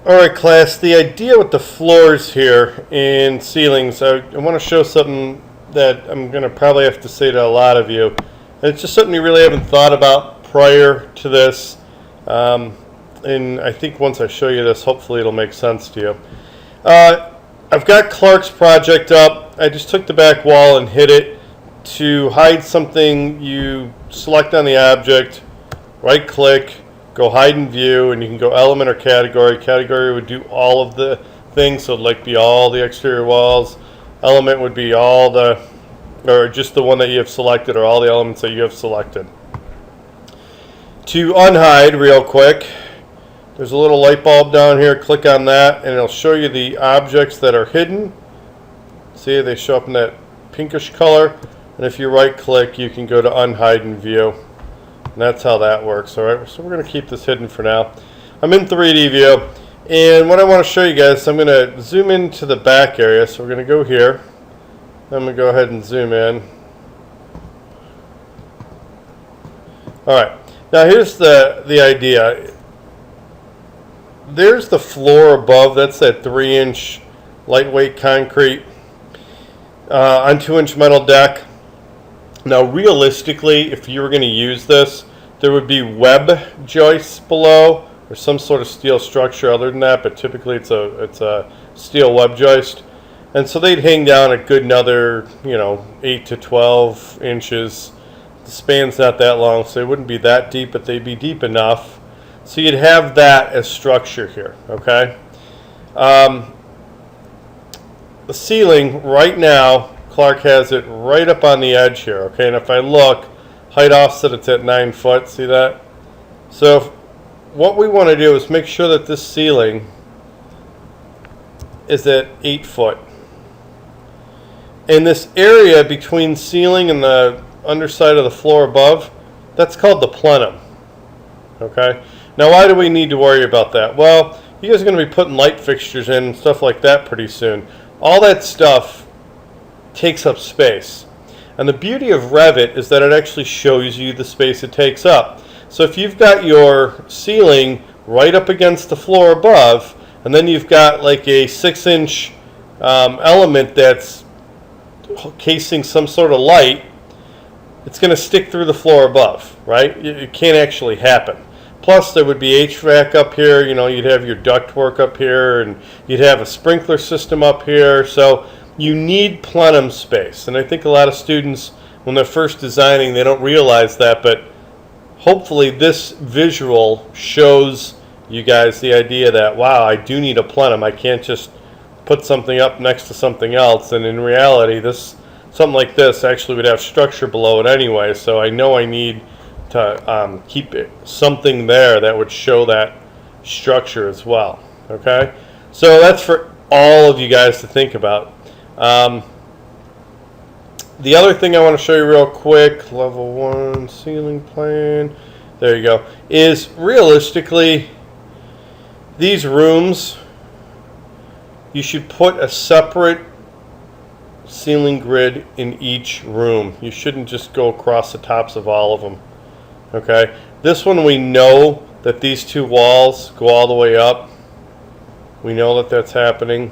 Alright class, the idea with the floors here and ceilings, I want to show something that I'm going to probably have to say to a lot of you. And it's just something you really haven't thought about prior to this. And I think once I show you this, hopefully it'll make sense to you. I've got Clark's project up. I just took the back wall and hit it. To hide something, you select on the object, right click, go hide in view, and you can go element or category. Category would do all of the things, so it'd like be all the exterior walls. Element would be all the, or just the one that you have selected, or all the elements that you have selected. To unhide real quick, there's a little light bulb down here. Click on that and it'll show you the objects that are hidden. See, they show up in that pinkish color. And if you right click, you can go to unhide in view. And that's how that works. Alright, so we're going to keep this hidden for now. I'm in 3D view. And what I want to show you guys, I'm going to zoom into the back area. So we're going to go here. I'm going to go ahead and zoom in. Alright, now here's the idea. There's the floor above. That's that 3-inch lightweight concrete on 2-inch metal deck. Now realistically, if you were going to use this, there would be web joists below or some sort of steel structure other than that, but typically it's a steel web joist. And so they'd hang down a good another, 8 to 12 inches. The span's not that long, so they wouldn't be that deep, but they'd be deep enough. So you'd have that as structure here, okay? The ceiling right now, Clark has it right up on the edge here, okay? And if I look, height offset, it's at 9 foot, see that? So what we want to do is make sure that this ceiling is at 8 foot. And this area between ceiling and the underside of the floor above, that's called the plenum, okay? Now why do we need to worry about that? Well, you guys are going to be putting light fixtures in and stuff like that pretty soon. All that stuff takes up space. And the beauty of Revit is that it actually shows you the space it takes up. So if you've got your ceiling right up against the floor above, and then you've got like a 6-inch element that's casing some sort of light, it's going to stick through the floor above, right? It can't actually happen. Plus there would be HVAC up here, you'd have your ductwork up here, and you'd have a sprinkler system up here. So you need plenum space. And I think a lot of students, when they're first designing, they don't realize that, but hopefully this visual shows you guys the idea that, wow, I do need a plenum. I can't just put something up next to something else. And in reality, something like this actually would have structure below it anyway, so I know I need to keep something there that would show that structure as well. Okay, so that's for all of you guys to think about. The other thing I want to show you real quick, level 1 ceiling plan, there you go, is realistically these rooms, you should put a separate ceiling grid in each room. You shouldn't just go across the tops of all of them. Okay, this one we know that these two walls go all the way up. We know that that's happening.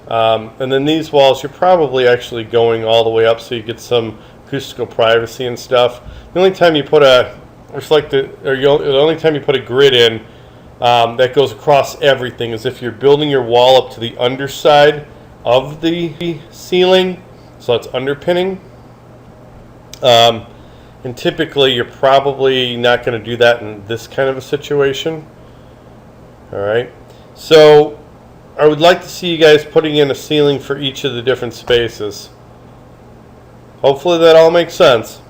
And then these walls, you're probably actually going all the way up so you get some acoustical privacy and stuff. The only time you put the only time you put a grid in that goes across everything is if you're building your wall up to the underside of the ceiling, so that's underpinning. And typically you're probably not going to do that in this kind of a situation. Alright, so I would like to see you guys putting in a ceiling for each of the different spaces. Hopefully that all makes sense.